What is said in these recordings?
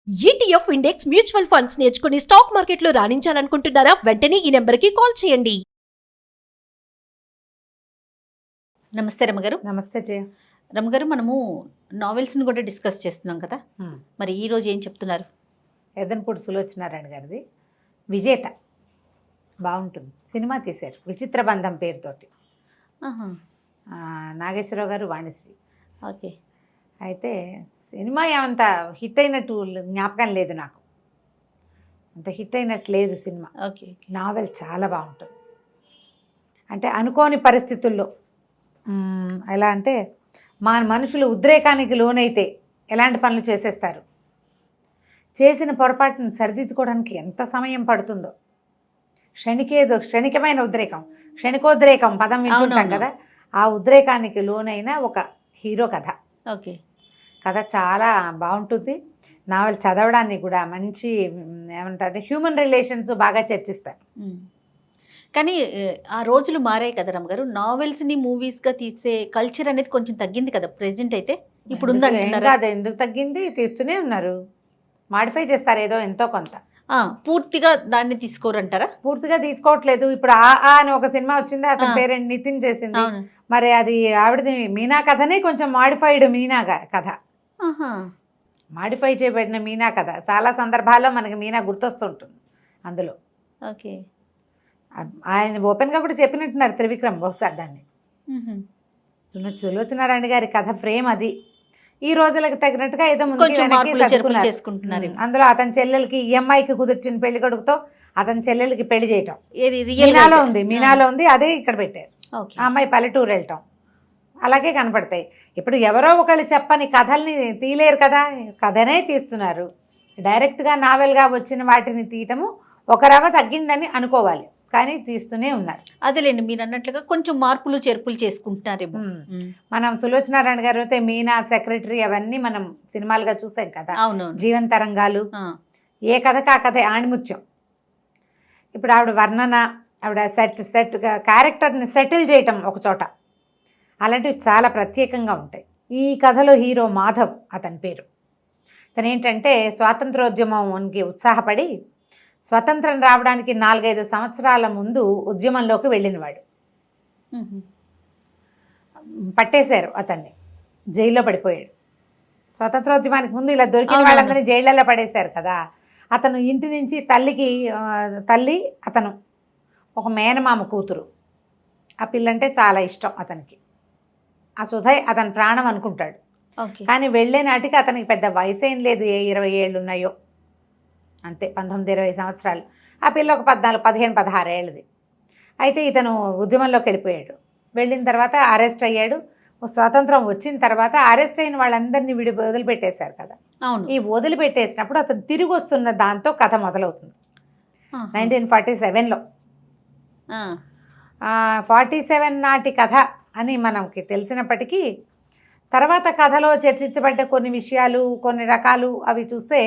ETF index mutual funds నేర్చుకుని stock మార్కెట్లో రాణించాలనుకుంటున్నారా? వెంటనే ఈ నెంబర్కి కాల్ చేయండి. నమస్తే రమగారు. నమస్తే జయ. రమగారు, మనము నావెల్స్ని కూడా డిస్కస్ చేస్తున్నాం కదా, మరి ఈరోజు ఏం చెప్తున్నారు? ఎదన్పూడి సులోచనారాయణ గారిది విజేత బాగుంటుంది. సినిమా తీశారు విచిత్ర బంధం పేరుతోటి. నాగేశ్వరరావు గారు, వాణిశ్రీ. ఓకే. అయితే సినిమా ఏమంత హిట్ అయినట్టు జ్ఞాపకం లేదు నాకు, అంత హిట్ అయినట్టు లేదు సినిమా. ఓకే. నావెల్ చాలా బాగుంటుంది. అంటే అనుకోని పరిస్థితుల్లో ఎలా అంటే మా మనుషులు ఉద్రేకానికి లోనైతే ఎలాంటి పనులు చేసేస్తారు, చేసిన పొరపాటును సరిదిద్దుకోవడానికి ఎంత సమయం పడుతుందో. క్షణికమైన ఉద్రేకం, క్షణికోద్రేకం పదం వింటుంటాం కదా, ఆ ఉద్రేకానికి లోనైన ఒక హీరో కథ. ఓకే. కథ చాలా బాగుంటుంది. నావెల్ చదవడానికి కూడా మంచి ఏమంటారు, హ్యూమన్ రిలేషన్స్ బాగా చర్చిస్తారు. కానీ ఆ రోజులు మారాయి కదా రమగారు, నావెల్స్ని మూవీస్గా తీసే కల్చర్ అనేది కొంచెం తగ్గింది కదా ప్రెజెంట్. అయితే ఇప్పుడు కాదు, ఎందుకు తగ్గింది, తీస్తూనే ఉన్నారు, మాడిఫై చేస్తారు ఏదో ఎంతో కొంత. పూర్తిగా దాన్ని తీసుకోరంటారా? పూర్తిగా తీసుకోవట్లేదు. ఇప్పుడు ఆ అని ఒక సినిమా వచ్చింది, అతని పేరెంట్ నితిన్ చేసింది. మరి అది ఆవిడది మీనా కథనే కొంచెం మాడిఫైడ్ మీనా కథ, మాడిఫై చేయబడిన మీనా కథ. చాలా సందర్భాల్లో మనకి మీనా గుర్తొస్తుంటుంది అందులో. ఓకే. ఆయన ఓపెన్గా కూడా చెప్పినట్టున్నారు త్రివిక్రమ్ బహుశా దాన్ని. సులోచనారాయణ గారి కథ ఫ్రేమ్ అది. ఈ రోజులకు తగినట్టుగా ఏదో చేసుకుంటున్నారు. అందులో అతని చెల్లెలకి ఈఎంఐకి కుదిర్చిన పెళ్లి కొడుకుతో అతని చెల్లెలకి పెళ్లి చేయటం మీనాలో ఉంది, అదే ఇక్కడ పెట్టారు. ఆ అమ్మాయి పల్లెటూరు వెళ్ళటం అలాగే కనపడతాయి. ఇప్పుడు ఎవరో ఒకళ్ళు చెప్పని కథల్ని తీయలేరు కదా, కథనే తీస్తున్నారు. డైరెక్ట్గా నావెల్గా వచ్చిన వాటిని తీయటము ఒక రవ తగ్గిందని అనుకోవాలి, కానీ తీస్తూనే ఉన్నారు. అదేలేండి, మీరు అన్నట్లుగా కొంచెం మార్పులు చేర్పులు చేసుకుంటున్నారేమో. మనం సులోచనారాయణ గారు అయితే మీనా, సెక్రటరీ అవన్నీ మనం సినిమాలుగా చూసాం కదా. అవును. జీవన తరంగాలు, ఏ కథకు ఆ కథ ఆణిముత్యం. ఇప్పుడు ఆవిడ వర్ణన, ఆవిడ సెట్గా క్యారెక్టర్ని సెటిల్ చేయటం ఒక చోట, అలాంటివి చాలా ప్రత్యేకంగా ఉంటాయి. ఈ కథలో హీరో మాధవ్ అతని పేరు. తను ఏంటంటే స్వాతంత్రోద్యమంకి ఉత్సాహపడి స్వతంత్రం రావడానికి 4-5 సంవత్సరాల ముందు ఉద్యమంలోకి వెళ్ళినవాడు. పట్టేశారు అతన్ని, జైల్లో పడిపోయాడు. స్వతంత్రోద్యమానికి ముందు ఇలా దొరికిన వాళ్ళందరినీ జైళ్ళల్లో పడేశారు కదా. అతను ఇంటి నుంచి తల్లి అతను ఒక మేనమామ కూతురు, ఆ పిల్లంటే చాలా ఇష్టం అతనికి. ఆ సుధయ్ అతని ప్రాణం అనుకుంటాడు. కానీ వెళ్ళే నాటికి అతనికి పెద్ద వయసు ఏం లేదు, 20 ఏళ్ళు ఉన్నాయో అంతే, 19-20 సంవత్సరాలు. ఆ పిల్ల ఒక 14-15-16 ఏళ్ళది. అయితే ఇతను ఉద్యమంలోకి వెళ్ళిపోయాడు. వెళ్ళిన తర్వాత అరెస్ట్ అయ్యాడు. స్వాతంత్రం వచ్చిన తర్వాత అరెస్ట్ అయిన వాళ్ళందరినీ వదిలిపెట్టేశారు కదా. ఈ వదిలిపెట్టేసినప్పుడు అతను తిరిగి వస్తున్న దాంతో కథ మొదలవుతుంది. 1947లో 47 నాటి కథ అని మనకి తెలిసినప్పటికీ తర్వాత కథలో చర్చించబడ్డ కొన్ని విషయాలు, కొన్ని రకాలు అవి చూస్తే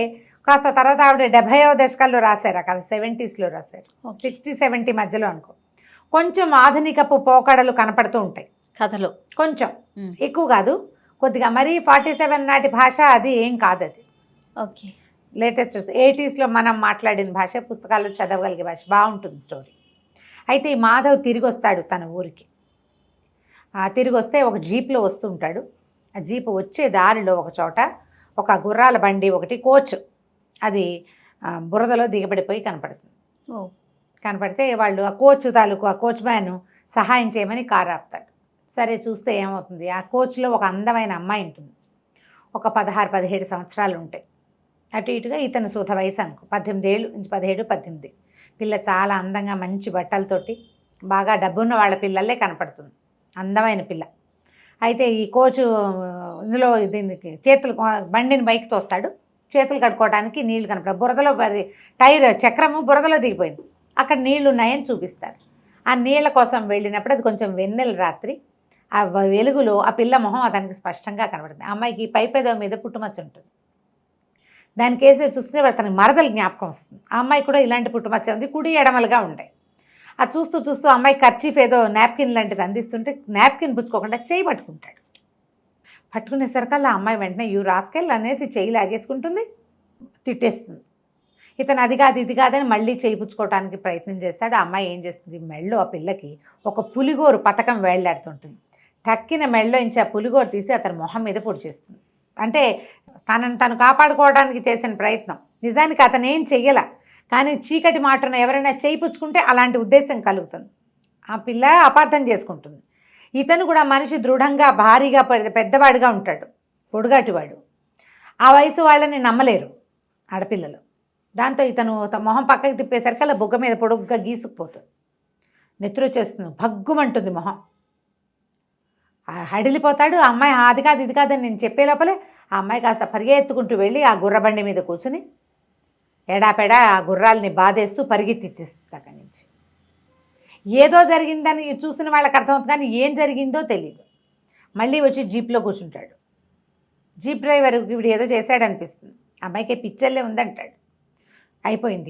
కాస్త తర్వాత ఆవిడ 70వ దశకాల్లో రాశారు ఆ కథ, 70sలో రాశారు, 60-70 మధ్యలో అనుకో. కొంచెం ఆధునికపు పోకడలు కనపడుతూ ఉంటాయి కథలో, కొంచెం ఎక్కువ కాదు, కొద్దిగా. మరీ 47 నాటి భాష అది ఏం కాదు, అది ఓకే లేటెస్ట్ 80sలో మనం మాట్లాడిన భాష, పుస్తకాల్లో చదవగలిగే భాష, బాగుంటుంది స్టోరీ. అయితే ఈ మాధవ్ తిరిగి వస్తాడు తన ఊరికి. తిరిగి వస్తే ఒక జీప్లో వస్తుంటాడు. ఆ జీప్ వచ్చే దారిలో ఒక చోట ఒక గుర్రాల బండి ఒకటి, కోచ్, అది బురదలో దిగబడిపోయి కనపడుతుంది. కనపడితే వాళ్ళు ఆ కోచ్ తాలూకు ఆ కోచ్ మ్యాన్ సహాయం చేయమని కారు ఆపుతాడు. సరే చూస్తే ఏమవుతుంది, ఆ కోచ్లో ఒక అందమైన అమ్మాయి ఉంటుంది. ఒక 16-17 సంవత్సరాలు ఉంటాయి అటు ఇటుగా. ఇతను సూత వయసు అనుకో, 18 ఏళ్ళు నుంచి 17-18. పిల్ల చాలా అందంగా మంచి బట్టలతోటి బాగా డబ్బున్న వాళ్ళ పిల్లలే కనపడుతుంది, అందమైన పిల్ల. అయితే ఈ కోచు ఇందులో దీనికి చేతులు, బండిని బైక్ తోస్తాడు, చేతులు కడుక్కోవడానికి నీళ్లు కనపడ, బురదలో టైర్ చక్రము బురదలో దిగిపోయింది, అక్కడ నీళ్లు ఉన్నాయని చూపిస్తారు. ఆ నీళ్ల కోసం వెళ్ళినప్పుడు అది కొంచెం వెన్నెల రాత్రి, ఆ వెలుగులో ఆ పిల్ల మొహం అతనికి స్పష్టంగా కనబడుతుంది. అమ్మాయికి పైపెదవ మీద పుట్టుమచ్చ ఉంటుంది. దాని కేసు చూస్తే అతనికి మరదలు జ్ఞాపకం వస్తుంది. ఆ అమ్మాయి కూడా ఇలాంటి పుట్టుమచ్చ ఉంది, కుడి ఎడమలుగా ఉంటాయి. అది చూస్తూ చూస్తూ అమ్మాయి కర్చీఫ్ ఏదో నాప్కిన్ లాంటిది అందిస్తుంటే నాప్కిన్ పుచ్చుకోకుండా చేయి పట్టుకుంటాడు. పట్టుకునేసరికల్లా అమ్మాయి వెంటనే యూ రాస్కెల్ అనేసి చేయి లాగేసుకుంటుంది. తిట్టేస్తుంది. ఇతను అది కాదు ఇది కాదని మళ్ళీ చేయించుకోవడానికి ప్రయత్నం చేస్తాడు. ఆ అమ్మాయి ఏం చేస్తుంది, మెళ్ళో ఆ పిల్లకి ఒక పులిగోరు పథకం వేళ్లాడుతుంటుంది. టక్కిన మెళ్ళో నుంచి ఆ పులిగోరు తీసి అతని మొహం మీద పొడి చేస్తుంది. అంటే తనను తను కాపాడుకోవడానికి చేసిన ప్రయత్నం. నిజానికి అతను ఏం చెయ్యాల, కానీ చీకటి మాటను ఎవరైనా చేయించుకుంటే అలాంటి ఉద్దేశం కలుగుతుంది. ఆ పిల్ల అపార్థం చేసుకుంటుంది. ఇతను కూడా మనిషి దృఢంగా భారీగా పెద్దవాడిగా ఉంటాడు, పొడుగాటివాడు. ఆ వయసు వాళ్ళని నమ్మలేరు ఆడపిల్లలు. దాంతో ఇతను మొహం పక్కకి తిప్పేసరికి అలా బుగ్గ మీద పొడుగ్గా గీసుకుపోతుంది. నెత్తురు వచ్చేస్తుంది, భగ్గుమంటుంది మొహం. హడిలిపోతాడు. ఆ అమ్మాయి అది కాదు ఇది కాదని నేను చెప్పే లోపలే ఆ అమ్మాయి కాస్త పరిగెత్తుకుంటూ వెళ్ళి ఆ గుర్రబండి మీద కూర్చుని ఎడాపెడా ఆ గుర్రాలని బాధేస్తూ పరిగెత్తిచ్చేస్తుంది అక్కడి నుంచి. ఏదో జరిగిందని చూసిన వాళ్ళకి అర్థమవుతుంది, కానీ ఏం జరిగిందో తెలియదు. మళ్ళీ వచ్చి జీప్లో కూర్చుంటాడు. జీప్ డ్రైవర్ వీడు ఏదో చేశాడనిపిస్తుంది. అమ్మాయికి పిచ్చర్లే ఉందంటాడు. అయిపోయింది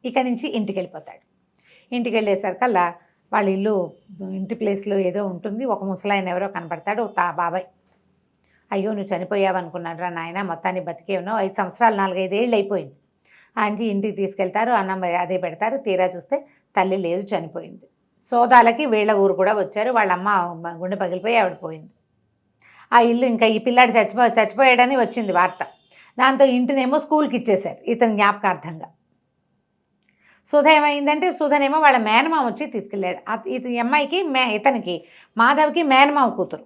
ఇక్కడి నుంచి ఇంటికి వెళ్ళిపోతాడు. ఇంటికి వెళ్ళేసరికల్లా వాళ్ళ ఇల్లు ఇంటి ప్లేస్లో ఏదో ఉంటుంది. ఒక ముసలాయన ఎవరో కనపడతాడు, బాబాయ్. అయ్యో నువ్వు చనిపోయావు అనుకున్నాడు రా నాయన, మొత్తాన్ని బతికే ఉన్నావు, 5 సంవత్సరాలు 4-5 ఏళ్ళు అయిపోయింది. ఆంటీ ఇంటికి తీసుకెళ్తారు, అన్నం అదే పెడతారు. తీరా చూస్తే తల్లి లేదు, చనిపోయింది. సోదాలకి వీళ్ళ ఊరు కూడా వచ్చారు. వాళ్ళ అమ్మ గుండె పగిలిపోయి ఆవిడ పోయింది. ఆ ఇల్లు ఇంకా ఈ పిల్లాడు చచ్చిపోయాడని వచ్చింది వార్త. దాంతో ఇంటినేమో స్కూల్కి ఇచ్చేశారు ఇతని జ్ఞాపకార్థంగా. సుధ ఏమైందంటే, సుధనేమో వాళ్ళ మేనమామ వచ్చి తీసుకెళ్ళాడు. ఈ అమ్మాయికి ఇతనికి మాధవ్కి మేనమామ కూతురు.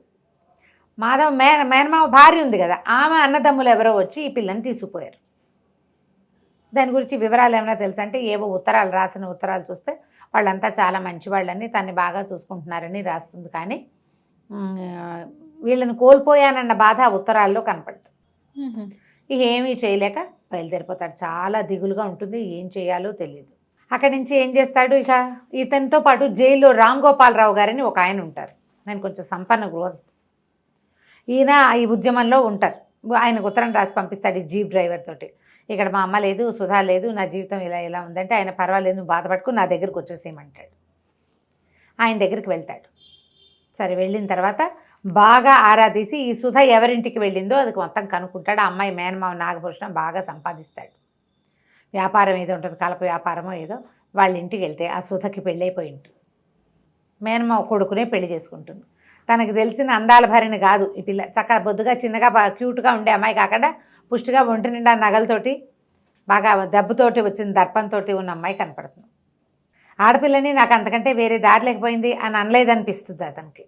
మాధవ్ మేనమామ భార్య ఉంది కదా, ఆమె అన్నదమ్ములు ఎవరో వచ్చి ఈ పిల్లని తీసుకుపోయారు. దాని గురించి వివరాలు ఏమైనా తెలుసా అంటే, ఏవో ఉత్తరాలు రాసిన ఉత్తరాలు చూస్తే వాళ్ళంతా చాలా మంచివాళ్ళని, తన్ని బాగా చూసుకుంటున్నారని రాస్తుంది. కానీ వీళ్ళని కోల్పోయానన్న బాధ ఆ ఉత్తరాల్లో కనపడుతుంది. ఇక ఏమీ చేయలేక బయలుదేరిపోతాడు. చాలా దిగులుగా ఉంటుంది, ఏం చేయాలో తెలియదు. అక్కడి నుంచి ఏం చేస్తాడు, ఇక ఇతనితో పాటు జైల్లో రామ్ గోపాలరావు గారని ఒక ఆయన ఉంటారు. ఆయన కొంచెం సంపన్న గృహస్థు. ఈయన ఈ ఉద్యమంలో ఉంటారు. ఆయనకు ఉత్తరం రాసి పంపిస్తాడు ఈ జీప్ డ్రైవర్ తోటి. ఇక్కడ మా అమ్మ లేదు, సుధా లేదు, నా జీవితం ఇలా ఉందంటే ఆయన పర్వాలేదు, నువ్వు బాధపడుకు, నా దగ్గరికి వచ్చేసేయమంటాడు. ఆయన దగ్గరికి వెళ్తాడు. సరే, వెళ్ళిన తర్వాత బాగా ఆరాధీసి ఈ సుధ ఎవరింటికి వెళ్ళిందో అది మొత్తం కనుక్కుంటాడు. ఆ అమ్మాయి మేనమావ నాగభూషణం బాగా సంపాదిస్తాడు. వ్యాపారం ఏదో ఉంటుంది, కలప వ్యాపారమో ఏదో. వాళ్ళ ఇంటికి వెళ్తే ఆ సుధకి పెళ్ళైపోయి ఉంటుంది. మేనమావ కొడుకునే పెళ్లి చేసుకుంటుంది. తనకు తెలిసిన అందాల భార్యని కాదు ఈ పిల్ల. చక్కగా బొద్దుగా చిన్నగా బాగా క్యూట్గా ఉండే అమ్మాయి కాకుండా పుష్టిగా ఒంటి నిండా నగలతోటి బాగా దెబ్బతోటి వచ్చిన దర్పంతో ఉన్న అమ్మాయి కనపడుతుంది. ఆడపిల్లని నాకు అంతకంటే వేరే దారి లేకపోయింది అని అనలేదనిపిస్తుంది అతనికి.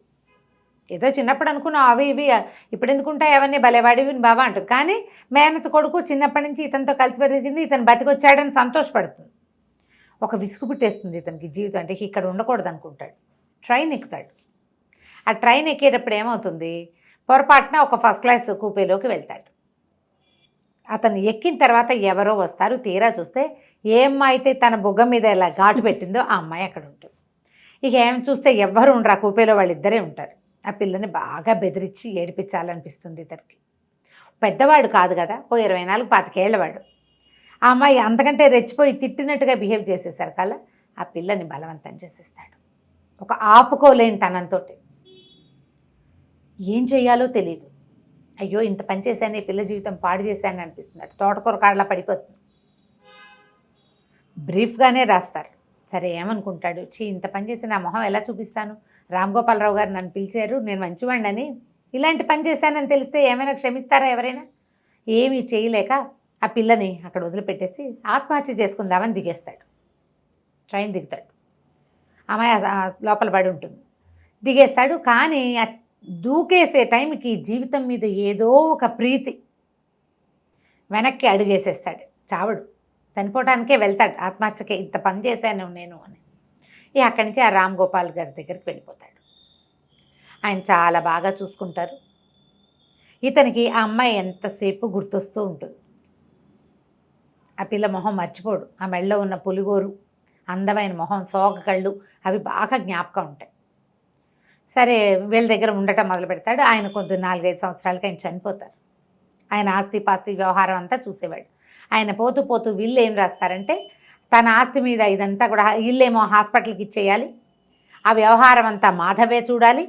ఏదో చిన్నప్పుడు అనుకున్నావు అవి ఇవి ఇప్పుడు ఎందుకుంటాయి అవన్నీ భలేవాడివి బాబా అంటుంది. కానీ మేనత కొడుకు చిన్నప్పటి నుంచి ఇతనితో కలిసి పెరిగింది, ఇతను బతికొచ్చాడని సంతోషపడుతుంది. ఒక విసుగు పుట్టేస్తుంది ఇతనికి జీవితం అంటే, ఇక్కడ ఉండకూడదు అనుకుంటాడు. ట్రైన్ ఎక్కుతాడు. ఆ ట్రైన్ ఎక్కేటప్పుడు ఏమవుతుంది, పొరపాటున ఒక ఫస్ట్ క్లాస్ కూపేలోకి వెళ్తాడు. అతను ఎక్కిన తర్వాత ఎవరో వస్తారు. తీరా చూస్తే ఏ అమ్మాయి అయితే తన బుగ్గ మీద ఇలా ఘాటు పెట్టిందో ఆ అమ్మాయి అక్కడ ఉంటుంది. ఇక ఏం చూస్తే ఎవ్వరు ఉండరు, ఆ కూపేలో వాళ్ళిద్దరే ఉంటారు. ఆ పిల్లని బాగా బెదిరించి ఏడిపించాలనిపిస్తుంది ఇతనికి. పెద్దవాడు కాదు కదా, 24-25 ఏళ్ళవాడు. ఆ అమ్మాయి అంతకంటే రెచ్చిపోయి తిట్టినట్టుగా బిహేవ్ చేసేసారు కల్లా ఆ పిల్లని బలవంతం చేసేస్తాడు. ఒక ఆపుకోలేని తనంతో. ఏం చేయాలో తెలియదు. అయ్యో ఇంత పని చేశాను, ఈ పిల్ల జీవితం పాడు చేశాను అనిపిస్తుంది. అటు తోటకూర కాడలా పడిపోతుంది. బ్రీఫ్గానే రాస్తారు. సరే ఏమనుకుంటాడు, ఇంత పని చేసి నా మొహం ఎలా చూపిస్తాను, రామ్ గోపాలరావు గారు నన్ను పిలిచారు, నేను మంచివాడిని, ఇలాంటి పని చేశానని తెలిస్తే ఏమైనా క్షమిస్తారా ఎవరైనా? ఏమీ చేయలేక ఆ పిల్లని అక్కడ వదిలిపెట్టేసి ఆత్మహత్య చేసుకుందామని దిగేస్తాడు. ట్రైన్ దిగుతాడు. అమ్మాయి లోపల పడి ఉంటుంది. దిగేస్తాడు. కానీ దూకేసే టైంకి జీవితం మీద ఏదో ఒక ప్రీతి వెనక్కి అడుగేసేస్తాడు. చావడు, చనిపోవడానికే వెళ్తాడు. ఆత్మహత్యకే ఇంత పని చేశాను నేను అని. అక్కడి నుంచి ఆ రామ్ గోపాల్ గారి దగ్గరికి వెళ్ళిపోతాడు. ఆయన చాలా బాగా చూసుకుంటారు. ఇతనికి ఆ అమ్మాయి ఎంతసేపు గుర్తొస్తూ ఉంటుంది. ఆ పిల్ల మొహం మర్చిపోడు. ఆ మెళ్ళలో ఉన్న పులిగోరు, అందమైన మొహం, సోగ కళ్ళు అవి బాగా జ్ఞాపకం ఉంటాయి. సరే వీళ్ళ దగ్గర ఉండటం మొదలు పెడతాడు. ఆయన కొంత 4-5 సంవత్సరాలకి ఆయన చనిపోతారు. ఆయన ఆస్తి పాస్తి వ్యవహారం అంతా చూసేవాడు. ఆయన పోతూ పోతూ వీళ్ళు ఏం రాస్తారంటే, తన ఆస్తి మీద ఇదంతా కూడా ఇల్లేమో హాస్పిటల్కి ఇచ్చేయాలి, ఆ వ్యవహారం అంతా మాధవే చూడాలి.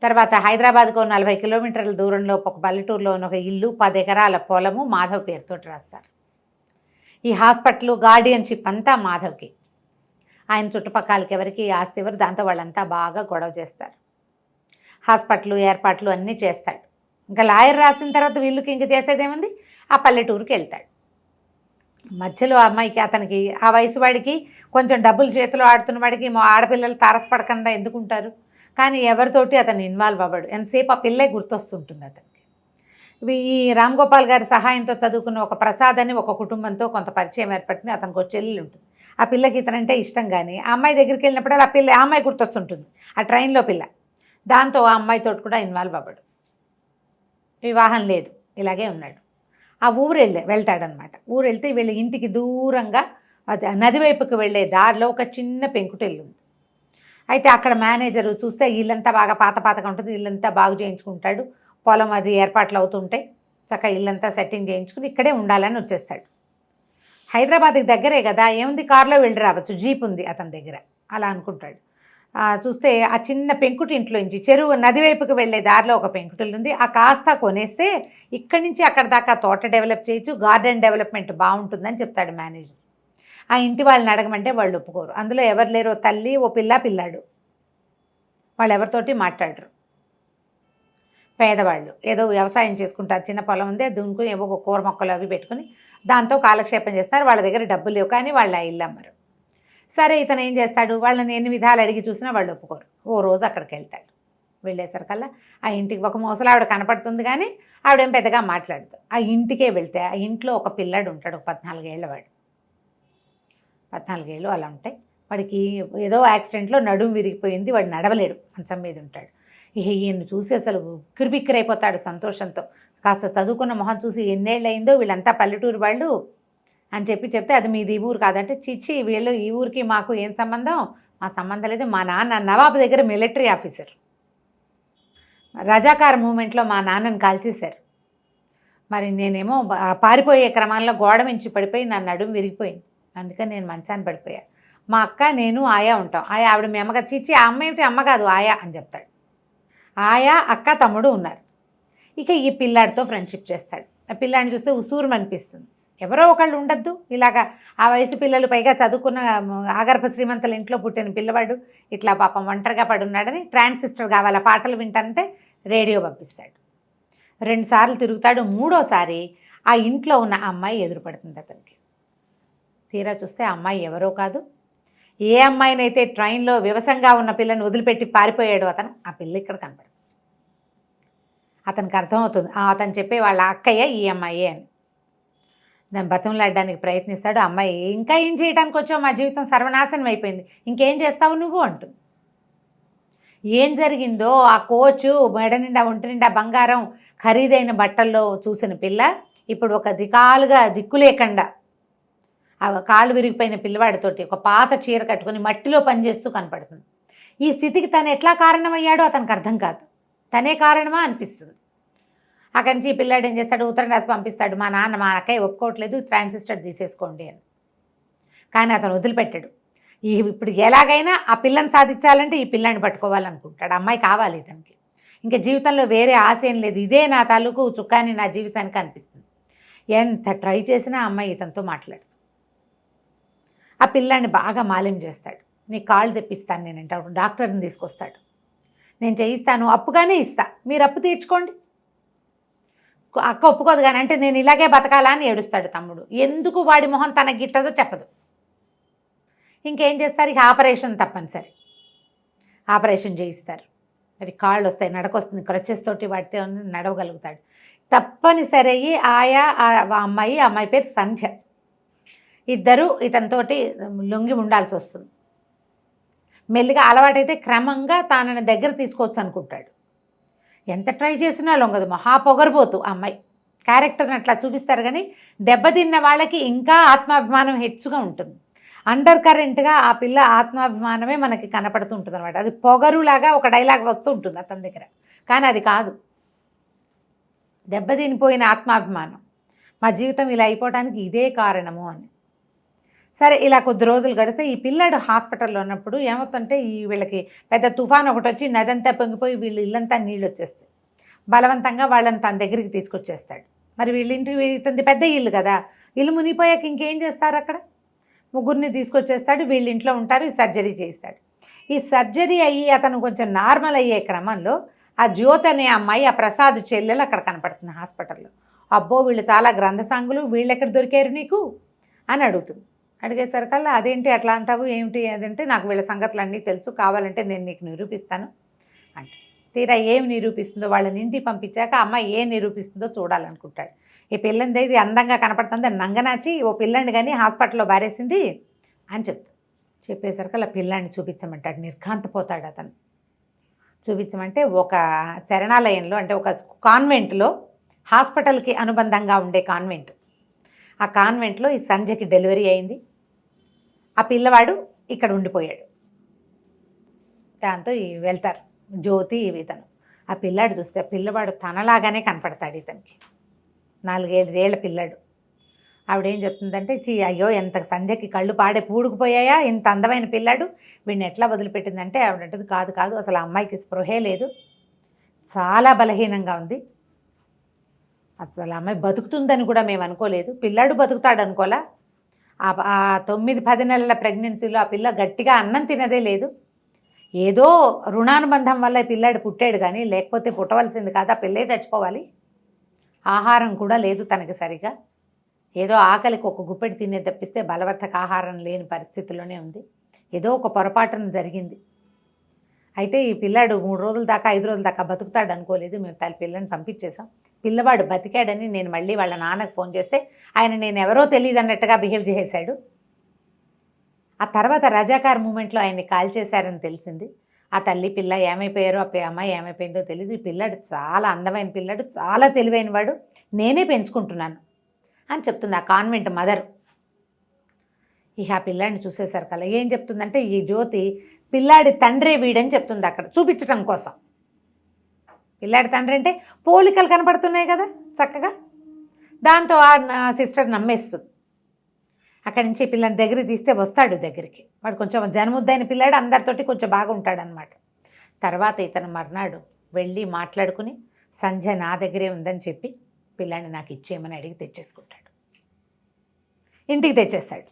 తర్వాత హైదరాబాద్కు 40 కిలోమీటర్ల దూరంలో ఒక పల్లెటూరులో ఉన్న ఒక ఇల్లు, 10 ఎకరాల పొలము మాధవ్ పేరుతోటి రాస్తారు. ఈ హాస్పిటల్ గార్డియన్షిప్ అంతా మాధవ్కి. ఆయన చుట్టుపక్కలకి ఎవరికి ఆస్తి ఎవరు, దాంతో వాళ్ళంతా బాగా గొడవ చేస్తారు. హాస్పిటల్ ఏర్పాట్లు అన్నీ చేస్తాడు. ఇంకా లాయర్ రాసిన తర్వాత వీళ్ళకి ఇంక చేసేదేముంది, ఆ పల్లెటూరుకి వెళ్తాడు. మధ్యలో అమ్మాయికి, అతనికి ఆ వయసు వాడికి కొంచెం డబ్బులు చేతిలో ఆడుతున్న వాడికి మా ఆడపిల్లలు తారసపడకుండా ఎందుకుంటారు, కానీ ఎవరితోటి అతను ఇన్వాల్వ్ అవ్వడు. ఎంతసేపు ఆ పిల్లే గుర్తొస్తుంటుంది అతనికి. ఈ రామ్ గోపాల్ గారి సహాయంతో చదువుకున్న ఒక ప్రసాద్ అని ఒక కుటుంబంతో కొంత పరిచయం ఏర్పడింది. అతనికి ఒక చెల్లెలు ఉంటుంది. ఆ పిల్లకి ఇతనంటే ఇష్టం, కానీ ఆ అమ్మాయి దగ్గరికి వెళ్ళినప్పుడు ఆ అమ్మాయి గుర్తొస్తుంటుంది, ఆ ట్రైన్లో పిల్ల. దాంతో ఆ అమ్మాయితో కూడా ఇన్వాల్వ్ అవ్వడు. వివాహం లేదు, ఇలాగే ఉన్నాడు. ఆ ఊరు వెళ్తాడనమాట. ఊరు వెళ్తే వీళ్ళ ఇంటికి దూరంగా అది నది వైపుకి వెళ్ళే దారిలో ఒక చిన్న పెంకుటిల్లు ఉంది. అయితే అక్కడ మేనేజరు చూస్తే ఇల్లంతా బాగా పాతగా ఉంటుంది, ఇల్లంతా బాగు చేయించుకుంటాడు. పొలం అది ఏర్పాట్లు అవుతుంటాయి. చక్కగా ఇల్లంతా సెట్టింగ్ చేయించుకుని ఇక్కడే ఉండాలని వచ్చేస్తాడు. హైదరాబాద్కి దగ్గరే కదా, ఏముంది కారులో వెళ్ళి రావచ్చు, జీప్ ఉంది అతని దగ్గర, అలా అనుకుంటాడు. చూస్తే ఆ చిన్న పెంకుటి ఇంట్లోంచి చెరువు నది వైపుకి వెళ్ళే దారిలో ఒక పెంకుటిల్లు ఉంది. ఆ కాస్త కొనేస్తే ఇక్కడి నుంచి అక్కడ దాకా తోట డెవలప్ చేయొచ్చు, గార్డెన్ డెవలప్మెంట్ బాగుంటుందని చెప్తాడు మేనేజర్. ఆ ఇంటి వాళ్ళని అడగమంటే వాళ్ళు ఒప్పుకోరు. అందులో ఎవరు లేరో తల్లి, ఓ పిల్లాడు. వాళ్ళు ఎవరితోటి మాట్లాడరు. పేదవాళ్ళు ఏదో వ్యవసాయం చేసుకుంటారు, చిన్న పొలం ఉంది, దున్నుకుని ఏవో కూర మొక్కలు అవి పెట్టుకుని దాంతో కాలక్షేపం చేస్తారు. వాళ్ళ దగ్గర డబ్బులు లేవు, కానీ వాళ్ళు ఆ ఇల్లు అమ్మరు. సరే, ఇతను ఏం చేస్తాడు, వాళ్ళని ఎన్ని విధాలు అడిగి చూసినా వాళ్ళు ఒప్పుకోరు. ఓ రోజు అక్కడికి వెళ్తాడు. వెళ్ళేసరికల్లా ఆ ఇంటికి ఒక ముసలావిడ కనపడుతుంది, కానీ ఆవిడేం పెద్దగా మాట్లాడుతూ ఆ ఇంటికే వెళ్తే ఆ ఇంట్లో ఒక పిల్లాడు ఉంటాడు, ఒక 14 ఏళ్ళ వాడు. 14 ఏళ్ళు అలా ఉంటాయి. వాడికి ఏదో యాక్సిడెంట్లో నడుము విరిగిపోయింది, వాడు నడవలేడు, మంచం మీద ఉంటాడు. ఈయన్ని చూసి అసలు కిరిబిక్కిరైపోతాడు సంతోషంతో. కాస్త చదువుకున్న మొహం చూసి ఎన్నేళ్ళు అయిందో, వీళ్ళంతా పల్లెటూరు వాళ్ళు అని చెప్తే అది మీది ఈ ఊరు కాదంటే, చిచ్చి వీళ్ళు ఈ ఊరికి మాకు ఏం సంబంధం, మా సంబంధం లేదు, మా నాన్న నవాబు దగ్గర మిలిటరీ ఆఫీసర్, రజాకార్ మూమెంట్లో మా నాన్నని కాల్చేశారు, మరి నేనేమో పారిపోయే క్రమంలో గోడ మించి పడిపోయి నా నడుము విరిగిపోయింది, అందుకని నేను మంచాన్ని పడిపోయా, మా అక్క నేను ఆయా ఉంటాం. ఆవిడ మీ అమ్మగారు, చిచ్చి ఆ అమ్మ ఏమిటి, అమ్మ కాదు ఆయా అని చెప్తాడు. ఆయా అక్క తమ్ముడు ఉన్నారు. ఇక ఈ పిల్లాడితో ఫ్రెండ్షిప్ చేస్తాడు. ఆ పిల్లాడిని చూస్తే ఉసూరుని అనిపిస్తుంది, ఎవరో ఒకళ్ళు ఉండద్దు ఇలాగా ఆ వయసు పిల్లలు, పైగా చదువుకున్న ఆగర్భ శ్రీమంతుల ఇంట్లో పుట్టిన పిల్లవాడు ఇట్లా పాపం ఒంటరిగా పడున్నాడని ట్రాన్సిస్టర్ కావాలి, పాటలు వింటానంటే రేడియో పంపిస్తాడు. 2 సార్లు తిరుగుతాడు. 3వసారి ఆ ఇంట్లో ఉన్న అమ్మాయి ఎదురుపడుతుంది అతనికి. తీరా చూస్తే ఆ అమ్మాయి ఎవరో కాదు, ఏ అమ్మాయినైతే ట్రైన్లో వివసంగా ఉన్న పిల్లని వదిలిపెట్టి పారిపోయాడు అతను, ఆ పిల్ల ఇక్కడ కనపడుతుంది. అతనికి అర్థమవుతుంది, అతను చెప్పే వాళ్ళ అక్కయ్య ఈ అమ్మాయే అని. దాన్ని బతంలాడడానికి ప్రయత్నిస్తాడు. అమ్మాయి, ఇంకా ఏం చేయడానికి వచ్చావు, మా జీవితం సర్వనాశనం అయిపోయింది, ఇంకేం చేస్తావు నువ్వు అంటుంది. ఏం జరిగిందో ఆ కోచు మెడ నిండా ఒంటి నిండా బంగారం ఖరీదైన బట్టల్లో చూసిన పిల్ల ఇప్పుడు ఒక దిక్కు లేకుండా ఆ కాళ్ళు విరిగిపోయిన పిల్లవాడితోటి ఒక పాత చీర కట్టుకుని మట్టిలో పనిచేస్తూ కనపడుతుంది. ఈ స్థితికి తను ఎట్లా కారణమయ్యాడో అతనికి అర్థం కాదు, తనే కారణమా అనిపిస్తుంది. అక్కడి నుంచి ఈ పిల్లాడు ఏం చేస్తాడు, ఉత్తరం రాసి పంపిస్తాడు, మా నాన్న మా అక్కయ్య ఒప్పుకోవట్లేదు, ట్రాన్సిస్టర్ తీసేసుకోండి అని. కానీ అతను వదిలిపెట్టాడు. ఇప్పుడు ఎలాగైనా ఆ పిల్లని సాధించాలంటే ఈ పిల్లని పట్టుకోవాలనుకుంటాడు. అమ్మాయి కావాలి ఇతనికి, ఇంకా జీవితంలో వేరే ఆశ ఏం లేదు, ఇదే నా తాలూకు చుక్కాని నా జీవితానికి అనిపిస్తుంది. ఎంత ట్రై చేసినా అమ్మాయి ఇతనితో మాట్లాడు. ఆ పిల్లాన్ని బాగా మాలిం చేస్తాడు. నీ కాళ్ళు తెప్పిస్తాను నేనంటే డాక్టర్ని తీసుకొస్తాడు. నేను చేయిస్తాను, అప్పుగానే ఇస్తా, మీరు అప్పు తీర్చుకోండి. అక్క ఒప్పుకోదు, కానీ అంటే నేను ఇలాగే బతకాలా అని ఏడుస్తాడు తమ్ముడు. ఎందుకు వాడి మొహం తనకి గిట్టదో చెప్పదు. ఇంకేం చేస్తారు, ఇక ఆపరేషన్ తప్పనిసరి, ఆపరేషన్ చేయిస్తారు. మరి కాళ్ళు వస్తాయి, నడకొస్తుంది, క్రచెస్ తోటి వాటితో నడవగలుగుతాడు. తప్పనిసరి అయ్యి ఆయా అమ్మాయి పేరు సంధ్య, ఇద్దరు ఇతనితోటి లొంగి ఉండాల్సి వస్తుంది. మెల్లిగా అలవాటైతే క్రమంగా తనని దగ్గర తీసుకోవచ్చు అనుకుంటాడు. ఎంత ట్రై చేసినా లొంగదు, మహాపొగరబోతు అమ్మాయి. క్యారెక్టర్ని అట్లా చూపిస్తారు, కానీ దెబ్బతిన్న వాళ్ళకి ఇంకా ఆత్మాభిమానం హెచ్చుగా ఉంటుంది. అండర్ కరెంట్గా ఆ పిల్ల ఆత్మాభిమానమే మనకి కనపడుతూ ఉంటుంది అనమాట. అది పొగరులాగా ఒక డైలాగ్ వస్తూ ఉంటుంది అతని దగ్గర, కానీ అది కాదు, దెబ్బతినిపోయిన ఆత్మాభిమానం. మా జీవితం ఇలా అయిపోవడానికి ఇదే కారణము అని. సరే, ఇలా కొద్ది రోజులు గడిస్తే ఈ పిల్లాడు హాస్పిటల్లో ఉన్నప్పుడు ఏమవుతుంటే వీళ్ళకి పెద్ద తుఫాన్ ఒకటి వచ్చి నదంతా పొంగిపోయి వీళ్ళు ఇల్లంతా నీళ్ళు వచ్చేస్తాయి. బలవంతంగా వాళ్ళని తన దగ్గరికి తీసుకొచ్చేస్తాడు. మరి వీళ్ళింటి ఇతని పెద్ద ఇల్లు కదా, ఇల్లు మునిగిపోయాక ఇంకేం చేస్తారు అక్కడ? ముగ్గురిని తీసుకొచ్చేస్తాడు, వీళ్ళ ఇంట్లో ఉంటారు, ఈ సర్జరీ చేస్తాడు. ఈ సర్జరీ అయ్యి అతను కొంచెం నార్మల్ అయ్యే క్రమంలో ఆ జ్యోతి అనే అమ్మాయి, ఆ ప్రసాద్ చెల్లెలు అక్కడ కనపడుతుంది హాస్పిటల్లో. అబ్బో వీళ్ళు చాలా గ్రంథసాంగులు, వీళ్ళు ఎక్కడ దొరికారు నీకు అని అడుగుతుంది. అడిగేసరికల్లా అదేంటి అట్లా అంటావు, ఏమిటి అదంటే, నాకు వీళ్ళ సంగతులు అన్నీ తెలుసు, కావాలంటే నేను నీకు నిరూపిస్తాను అంటే, తీరా ఏం నిరూపిస్తుందో వాళ్ళని ఇంటికి పంపించాక అమ్మాయి ఏం నిరూపిస్తుందో చూడాలనుకుంటాడు. ఈ పిల్లంది ఇది అందంగా కనపడుతుంది, నంగనాచి ఓ పిల్లని కానీ హాస్పిటల్లో బారేసింది అని చెప్తాడు. చెప్పేసరికల్లా పిల్లాన్ని చూపించమంటాడు. నిర్ఘాంతపోతాడు అతను. చూపించమంటే ఒక శరణాలయంలో, అంటే ఒక కాన్వెంట్లో, హాస్పిటల్కి అనుబంధంగా ఉండే కాన్వెంట్, ఆ కాన్వెంట్లో ఈ సంజయ్కి డెలివరీ అయింది. ఆ పిల్లవాడు ఇక్కడ ఉండిపోయాడు. దాంతో వెళ్తారు జ్యోతి ఇతను. ఆ పిల్లాడు చూస్తే ఆ పిల్లవాడు తనలాగానే కనపడతాడు ఇతనికి. 4 ఏళ్ల పిల్లాడు. ఆవిడేం చెప్తుందంటే, అయ్యో ఎంత సంజయ్కి కళ్ళు పాడే పూడుకుపోయాయా, ఇంత అందమైన పిల్లాడు, వీడిని ఎట్లా వదిలిపెట్టిందంటే, ఆవిడంటుంది కాదు అసలు ఆ అమ్మాయికి స్పృహే లేదు, చాలా బలహీనంగా ఉంది, అసలు అమ్మాయి బతుకుతుందని కూడా మేము అనుకోలేదు, పిల్లాడు బతుకుతాడు అనుకోలా, ఆ 9-10 నెలల ప్రెగ్నెన్సీలో ఆ పిల్ల గట్టిగా అన్నం తినదే లేదు, ఏదో రుణానుబంధం వల్ల ఈ పిల్లాడు పుట్టాడు కానీ లేకపోతే పుట్టవలసింది కాదు, ఆ పిల్లే చచ్చిపోవాలి, ఆహారం కూడా లేదు తనకి సరిగా, ఏదో ఆకలికి ఒక గుప్పెడు తినే తప్పిస్తే బలవర్ధక ఆహారం లేని పరిస్థితిలోనే ఉంది, ఏదో ఒక పొరపాటున జరిగింది. అయితే ఈ పిల్లాడు 3 రోజుల దాకా 5 రోజుల దాకా బతుకుతాడు అనుకోలేదు, మేము పిల్లని పంపించేసాం. పిల్లవాడు బతికాడని నేను మళ్ళీ వాళ్ళ నాన్నకు ఫోన్ చేస్తే ఆయన నేను ఎవరో తెలియదు అన్నట్టుగా బిహేవ్ చేశాడు. ఆ తర్వాత రజాకార్ మూమెంట్లో ఆయన్ని కాల్ చేశారని తెలిసింది. ఆ తల్లి పిల్ల ఏమైపోయారో, ఆ అమ్మాయి ఏమైపోయిందో తెలియదు. ఈ పిల్లాడు చాలా అందమైన పిల్లాడు, చాలా తెలివైన వాడు, నేనే పెంచుకుంటున్నాను అని చెప్తుంది ఆ కాన్వెంట్ మదర్. ఇక ఆ పిల్లాడిని చూసేసరికల్లా ఏం చెప్తుందంటే, ఈ జ్యోతి పిల్లాడి తండ్రే వీడని చెప్తుంది అక్కడ చూపించటం కోసం. పిల్లాడి తండ్రి అంటే పోలికలు కనపడుతున్నాయి కదా చక్కగా, దాంతో ఆ సిస్టర్ నమ్మేస్తుంది. అక్కడి నుంచి పిల్లని దగ్గరికి తీస్తే వస్తాడు దగ్గరికి, వాడు కొంచెం జనముద్దైన పిల్లాడు, అందరితోటి కొంచెం బాగుంటాడనమాట. తర్వాత ఇతను మర్నాడు వెళ్ళి మాట్లాడుకుని సంజయ్ నా దగ్గరే ఉందని చెప్పి పిల్లాన్ని నాకు ఇచ్చేయమని అడిగి తెచ్చేసుకుంటాడు. ఇంటికి తెచ్చేస్తాడు.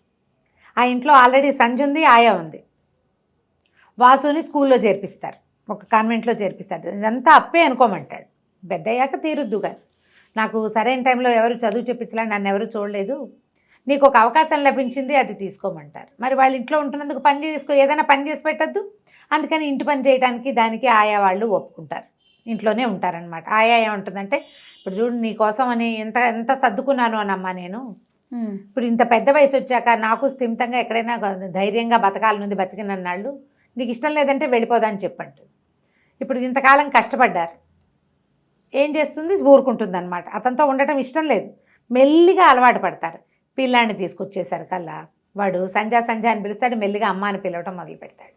ఆ ఇంట్లో ఆల్రెడీ సంజయ్ ఉంది, ఆయా ఉంది. వాసుని స్కూల్లో చేర్పిస్తారు, ఒక కాన్వెంట్లో చేర్పిస్తారు. ఇదంతా అప్పే అనుకోమంటాడు, పెద్దయ్యాక తీరుద్దు కానీ, నాకు సరైన టైంలో ఎవరు చదువు చెప్పించలే, నన్ను ఎవరు చూడలేదు, నీకు ఒక అవకాశం లభించింది, అది తీసుకోమంటారు. మరి వాళ్ళ ఇంట్లో ఉంటున్నందుకు పని చేసుకో, ఏదైనా పని చేసి పెట్టద్దు. అందుకని ఇంటి పని చేయడానికి దానికి ఆయా వాళ్ళు ఒప్పుకుంటారు, ఇంట్లోనే ఉంటారనమాట. ఆయా ఏముంటుందంటే, ఇప్పుడు చూడు నీకోసం అని ఎంత సర్దుకున్నాను అనమ్మా నేను, ఇప్పుడు ఇంత పెద్ద వయసు వచ్చాక నాకు స్థిమితంగా ఎక్కడైనా ధైర్యంగా బతకాలనుంది, బతికినన్నాళ్ళు, నీకు ఇష్టం లేదంటే వెళ్ళిపోదని చెప్పండి. ఇప్పుడు ఇంతకాలం కష్టపడ్డారు, ఏం చేస్తుంది, ఊరుకుంటుంది అనమాట. అతనితో ఉండటం ఇష్టం లేదు, మెల్లిగా అలవాటు పడతారు. పిల్లాన్ని తీసుకొచ్చేసరికల్లా వాడు సంజయ్ అని పిలుస్తాడు, మెల్లిగా అమ్మ అని పిలవటం మొదలు పెడతాడు.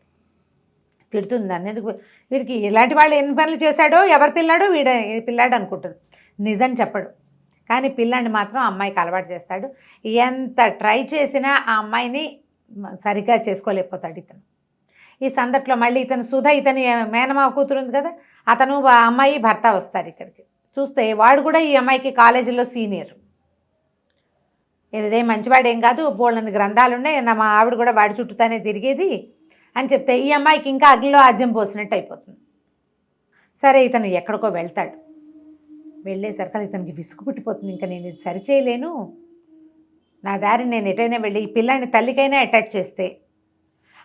తిడుతుంది అన్నేందుకు, వీడికి ఇలాంటి వాళ్ళు ఎన్ని పనులు చేశాడో, ఎవరి పిల్లాడో పిల్లాడు అనుకుంటుంది, నిజం చెప్పడు. కానీ పిల్లాన్ని మాత్రం అమ్మాయికి అలవాటు చేస్తాడు. ఎంత ట్రై చేసినా ఆ అమ్మాయిని సరిగ్గా చేసుకోలేకపోతాడు ఇతను. ఈ సందట్లో మళ్ళీ ఇతను సుధ, ఇతని మేనమావ కూతురు ఉంది కదా, అతను అమ్మాయి భర్త వస్తారు ఇక్కడికి. చూస్తే వాడు కూడా ఈ అమ్మాయికి కాలేజీలో సీనియర్, ఇదే మంచివాడేం కాదు, బోళ్ళని గ్రంథాలు ఉన్నాయి, మా ఆవిడ కూడా వాడి చుట్టూతానే తిరిగేది అని చెప్తే ఈ అమ్మాయికి ఇంకా అగ్నిలో ఆజ్యం పోసినట్టు అయిపోతుంది. సరే ఇతను ఎక్కడికో వెళ్తాడు. వెళ్ళేసరికి ఇతనికి విసుగు పుట్టిపోతుంది, ఇంకా నేను ఇది సరిచేయలేను, నా దారి నేను ఎటైనా వెళ్ళి ఈ పిల్లాన్ని తల్లికైనా అటాచ్ చేస్తే,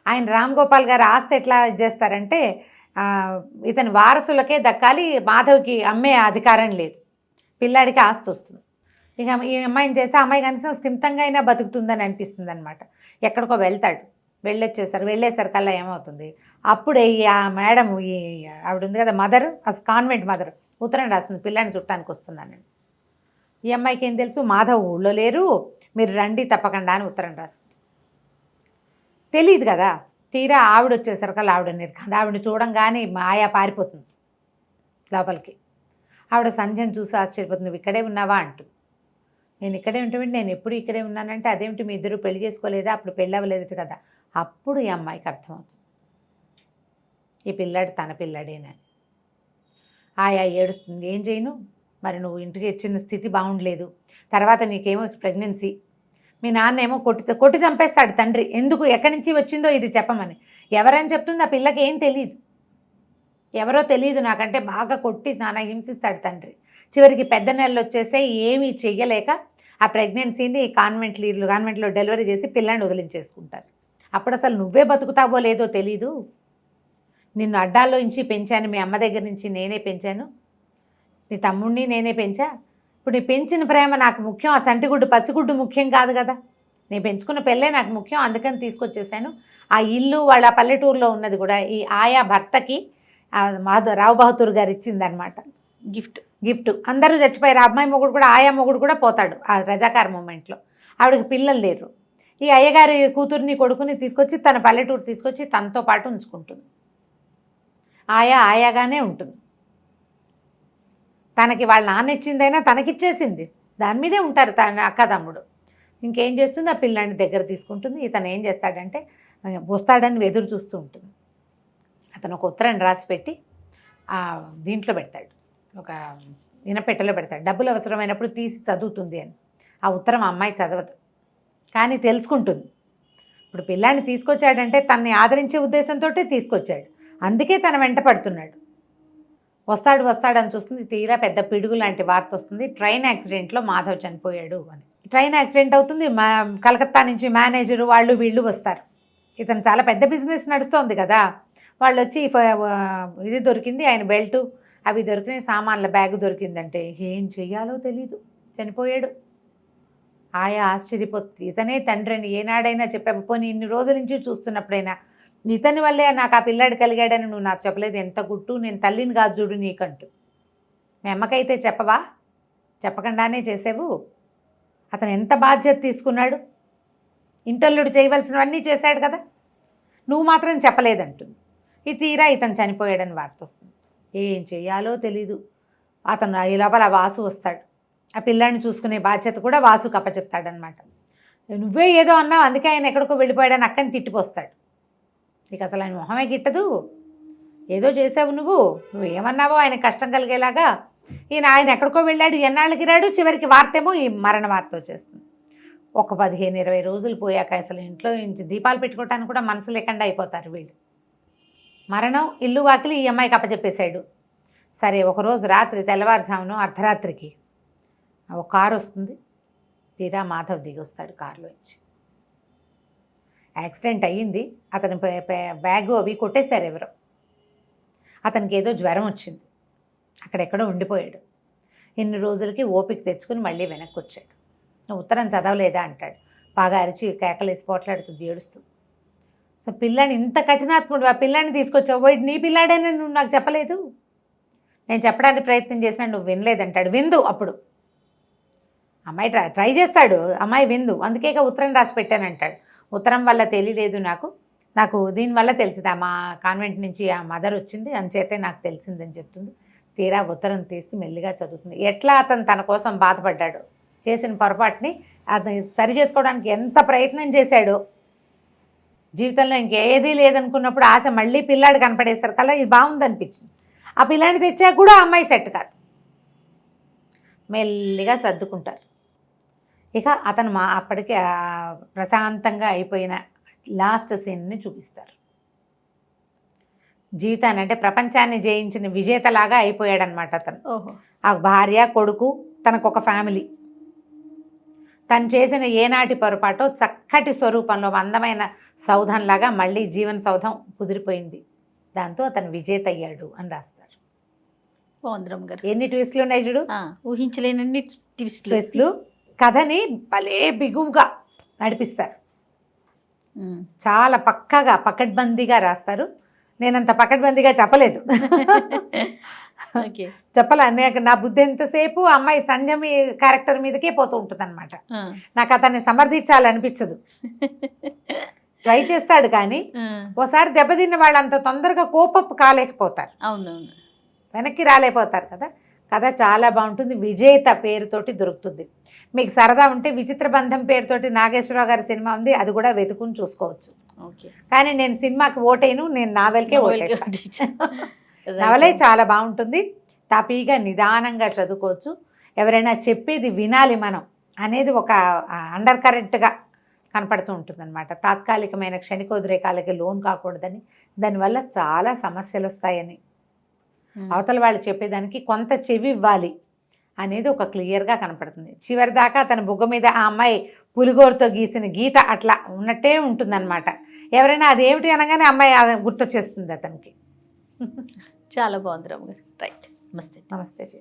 ఆయన రామ్ గోపాల్ గారు ఆస్తి ఎట్లా చేస్తారంటే ఇతని వారసులకే దక్కాలి, మాధవ్కి అమ్మే అధికారం లేదు, పిల్లాడికి ఆస్తి వస్తుంది. ఇక ఈ అమ్మాయిని చేస్తే అమ్మాయి కనీసం స్థిమితంగా అయినా బతుకుతుందని అనిపిస్తుంది అనమాట. ఎక్కడికో వెళ్తాడు, వెళ్ళేసరికల్లా ఏమవుతుంది, అప్పుడే ఆ మేడం, ఈ ఆవిడ ఉంది కదా మదర్, అసలు కాన్వెంట్ మదర్ ఉత్తరం రాస్తుంది, పిల్లాన్ని చుట్టానికి వస్తున్నానని. ఈ అమ్మాయికి ఏం తెలుసు, మాధవ్ ఊళ్ళో లేరు, మీరు రండి తప్పకుండా అని ఉత్తరం రాస్తుంది. తెలియదు కదా. తీరా ఆవిడ వచ్చేసరికల్లా ఆవిడని చూడంగానే ఆయా పారిపోతుంది లోపలికి. ఆవిడ సంజయ్ చూసి ఆశ్చర్యపోతుంది, నువ్వు ఇక్కడే ఉన్నావా అంటూ. నేను ఇక్కడే ఉంటామంటే, నేను ఎప్పుడు ఇక్కడే ఉన్నానంటే, అదేమిటి మీ ఇద్దరు పెళ్లి చేసుకోలేదా, అప్పుడు పెళ్ళి అవ్వలేదు కదా. అప్పుడు ఈ అమ్మాయికి అర్థమవుతుంది ఈ పిల్లాడు తన పిల్లాడేనని. ఆయా ఏడుస్తుంది, ఏం చేయను మరి, నువ్వు ఇంటికి వచ్చిన స్థితి బాగుండలేదు, తర్వాత నీకేమో ప్రెగ్నెన్సీ, మీ నాన్న ఏమో కొట్టి చంపేస్తాడు తండ్రి. ఎందుకు, ఎక్కడి నుంచి వచ్చిందో ఇది చెప్పమని. ఎవరని చెప్తుంది ఆ పిల్లకి ఏం తెలియదు, ఎవరో తెలియదు నాకంటే బాగా కొట్టి నాన్న హింసిస్తాడు తండ్రి. చివరికి పెద్ద నెలలు వచ్చేసే ఏమీ చెయ్యలేక ఆ ప్రెగ్నెన్సీని కాన్వెంట్లో డెలివరీ చేసి పిల్లాన్ని వదిలించేసుకుంటారు. అప్పుడు అసలు నువ్వే బతుకుతావో లేదో తెలీదు, నిన్ను అడ్డాల్లో నుంచి పెంచాను, మీ అమ్మ దగ్గర నుంచి నేనే పెంచాను, నీ తమ్ముడిని నేనే పెంచా, ఇప్పుడు నీ పెంచిన ప్రేమ నాకు ముఖ్యం, ఆ చంటిగుడ్డు పసిగుడ్డు ముఖ్యం కాదు కదా, నేను పెంచుకున్న పెళ్ళే నాకు ముఖ్యం, అందుకని తీసుకొచ్చేసాను. ఆ ఇల్లు వాళ్ళ పల్లెటూరులో ఉన్నది కూడా ఈ ఆయా భర్తకి రావు బహదూర్ గారు ఇచ్చిందనమాట గిఫ్ట్. అందరూ చచ్చిపోయారు, అమ్మాయి మొగుడు కూడా ఆయా మొగుడు కూడా పోతాడు ఆ రజాకార్ మూమెంట్లో. ఆవిడకి పిల్లలు లేరు. ఈ అయ్యగారి కూతుర్ని కొడుకుని తీసుకొచ్చి తన పల్లెటూరు తీసుకొచ్చి తనతో పాటు ఉంచుకుంటుంది. ఆయాగానే ఉంటుంది. తనకి వాళ్ళ నాన్న ఇచ్చిందైనా తనకిచ్చేసింది, దాని మీదే ఉంటారు తన అక్క తమ్ముడు. ఇంకేం చేస్తుంది, ఆ పిల్లాన్ని దగ్గర తీసుకుంటుంది. ఇతను ఏం చేస్తాడంటే వస్తాడని ఎదురు చూస్తూ ఉంటుంది. అతను ఒక ఉత్తరాన్ని రాసి పెట్టి దీంట్లో పెడతాడు, ఒక వినపెట్టెలో పెడతాడు, డబ్బులు అవసరమైనప్పుడు తీసి చదువుతుంది అని. ఆ ఉత్తరం అమ్మాయి చదవదు, కానీ తెలుసుకుంటుంది. ఇప్పుడు పిల్లాన్ని తీసుకొచ్చాడంటే తనని ఆదరించే ఉద్దేశంతో తీసుకొచ్చాడు, అందుకే తన వెంట పడుతున్నాడు. వస్తాడని చూస్తుంది, తీరా పెద్ద పిడుగు లాంటి వార్త వస్తుంది, ట్రైన్ యాక్సిడెంట్లో మాధవ్ చనిపోయాడు అని. ట్రైన్ యాక్సిడెంట్ అవుతుంది, కలకత్తా నుంచి మేనేజరు వాళ్ళు వీళ్ళు వస్తారు. ఇతను చాలా పెద్ద బిజినెస్ నడుస్తోంది కదా, వాళ్ళు వచ్చి ఇది దొరికింది, ఆయన బెల్టు అవి దొరికినాయి, సామాన్ల బ్యాగు దొరికిందంటే ఏం చెయ్యాలో తెలీదు, చనిపోయాడు. ఆయా ఆశ్చర్యపోతుంది, ఇతనే తండ్రి అని ఏనాడైనా చెప్పావు, పోనీ ఇన్ని రోజుల నుంచి చూస్తున్నప్పుడైనా ఇతని వల్లే నాకు ఆ పిల్లాడు కలిగాడని నువ్వు నాకు చెప్పలేదు, ఎంత గుట్టు, నేను తల్లిని కాదు చూడు నీకంటూ. మీ అమ్మకైతే చెప్పవా, చెప్పకుండానే చేసావు. అతను ఎంత బాధ్యత తీసుకున్నాడు, ఇంటల్లుడు చేయవలసినవన్నీ చేశాడు కదా, నువ్వు మాత్రం చెప్పలేదంటుంది. ఈ తీరా ఇతను చనిపోయాడని వార్త వస్తుంది, ఏం చెయ్యాలో తెలీదు. అతను ఈ లోపల వాసు వస్తాడు, ఆ పిల్లాడిని చూసుకునే బాధ్యత కూడా వాసుకు అప్పచెప్తాడనమాట. నువ్వే ఏదో అన్నావు, అందుకే ఆయన ఎక్కడికో వెళ్ళిపోయాడని అక్కని తిట్టిపోస్తాడు. నీకు అసలు ఆయన మొహమే గిట్టదు, ఏదో చేసావు నువ్వు ఏమన్నావో ఆయన కష్టం కలిగేలాగా. ఆయన ఎక్కడికో వెళ్ళాడు, ఎన్నాళ్ళకి రాడు, చివరికి వార్తేమో ఈ మరణ వార్త వచ్చేస్తుంది. ఒక 15-20 రోజులు పోయాక అసలు ఇంట్లో దీపాలు పెట్టుకోవటానికి కూడా మనసు లేకుండా అయిపోతారు వీళ్ళు. మరణం, ఇల్లు వాకిలి ఈ అమ్మాయికి అప్పచెప్పేశాడు. సరే, ఒకరోజు రాత్రి తెల్లవారుజామున అర్ధరాత్రికి ఒక కారు వస్తుంది, తీరా మాధవ్ దిగి వస్తాడు కారులో వచ్చి. యాక్సిడెంట్ అయ్యింది, అతని బ్యాగు అవి కొట్టేశారు ఎవరో. అతనికి ఏదో జ్వరం వచ్చింది, అక్కడెక్కడో ఉండిపోయాడు. ఇన్ని రోజులకి ఓపిక తెచ్చుకుని మళ్ళీ వెనక్కి వచ్చాడు. నువ్వు ఉత్తరం చదవలేదా అంటాడు. బాగా అరిచి కేకలేసి పోట్లాడుతుంది ఏడుస్తూ. సో పిల్లాని ఇంత కఠినాత్ముడు, ఆ పిల్లాన్ని తీసుకొచ్చావు, పోయి నీ పిల్లాడని నువ్వు నాకు చెప్పలేదు, నేను చెప్పడానికి ప్రయత్నం చేసినా నువ్వు వినలేదంటాడు. విందు అప్పుడు అమ్మాయి ట్రై చేస్తాడు, అమ్మాయి విందు, అందుకే ఉత్తరం రాసి పెట్టానంటాడు. ఉత్తరం వల్ల తెలియలేదు నాకు దీనివల్ల తెలిసింది, మా కాన్వెంట్ నుంచి ఆ మదర్ వచ్చింది, అంచేతే నాకు తెలిసిందని చెప్తుంది. తీరా ఉత్తరం తీసి మెల్లిగా చదువుతుంది. ఎట్లా అతను తన కోసం బాధపడ్డాడు, చేసిన పొరపాటుని అతను సరి చేసుకోవడానికి ఎంత ప్రయత్నం చేశాడో. జీవితంలో ఇంకేదీ లేదనుకున్నప్పుడు ఆశ మళ్ళీ పిల్లాడు కనపడేసరి కల్లా ఇది బాగుందనిపించింది. ఆ పిల్లాడిని తెచ్చాక కూడా అమ్మాయి సెట్ కాదు, మెల్లిగా సర్దుకుంటారు. ఇక అతను అప్పటికే ప్రశాంతంగా అయిపోయిన లాస్ట్ సీన్ని చూపిస్తారు. జీవితాన్ని అంటే ప్రపంచాన్ని జయించిన విజేతలాగా అయిపోయాడనమాట అతను. ఆ భార్య, కొడుకు, తనకొక ఫ్యామిలీ. తను చేసిన ఏనాటి పొరపాటో చక్కటి స్వరూపంలో అందమైన సౌధంలాగా మళ్ళీ జీవన సౌధం కుదిరిపోయింది, దాంతో అతను విజేత అయ్యాడు అని రాస్తారు. బాగుంది గారు, ఎన్ని ట్విస్టులు ఉన్నాయి చూడు, ఊహించలేనన్ని ట్విస్టులు. కథని భలే బిగువుగా నడిపిస్తారు, చాలా పక్కగా పకడ్బందీగా రాస్తారు. నేనంత పకడ్బందీగా చెప్పలేదు, చెప్పాల నా బుద్ధి ఎంతసేపు అమ్మాయి సంజమి క్యారెక్టర్ మీదకే పోతూ ఉంటుంది అనమాట. నాకు అతన్ని సమర్థించాలనిపించదు, ట్రై చేస్తాడు కానీ ఓసారి దెబ్బతిన్న వాళ్ళు అంత తొందరగా కోపప్ కాలేకపోతారు, అవునవును, వెనక్కి రాలేకపోతారు కదా. కథ చాలా బాగుంటుంది, విజేత పేరుతోటి దొరుకుతుంది. మీకు సరదా ఉంటే విచిత్ర బంధం పేరుతోటి నాగేశ్వరరావు గారి సినిమా ఉంది, అది కూడా వెతుకుని చూసుకోవచ్చు. కానీ నేను సినిమాకి ఓటేను, నేను నావెల్కే ఓటేస్తాను. నవలే చాలా బాగుంటుంది, తాపీగా నిదానంగా చదువుకోవచ్చు. ఎవరైనా చెప్పేది వినాలి మనం, అనేది ఒక అండర్ కరెంట్గా కనపడుతూ ఉంటుందన్నమాట. తాత్కాలికమైన క్షణికోద్రేకాలకి లోన్ కాకూడదని, దానివల్ల చాలా సమస్యలు వస్తాయని, అవతల వాళ్ళు చెప్పేదానికి కొంత చెవి ఇవ్వాలి అనేది ఒక క్లియర్గా కనపడుతుంది. చివరి దాకా అతని బుగ్గ మీద ఆ అమ్మాయి పులిగోరుతో గీసిన గీత అట్లా ఉన్నట్టే ఉంటుందన్నమాట. ఎవరైనా అదేమిటి అనగానే అమ్మాయి గుర్తొచ్చేస్తుంది అతనికి. చాలా బాగుంది రామ్ గారు. రైట్, నమస్తే. నమస్తే జీ.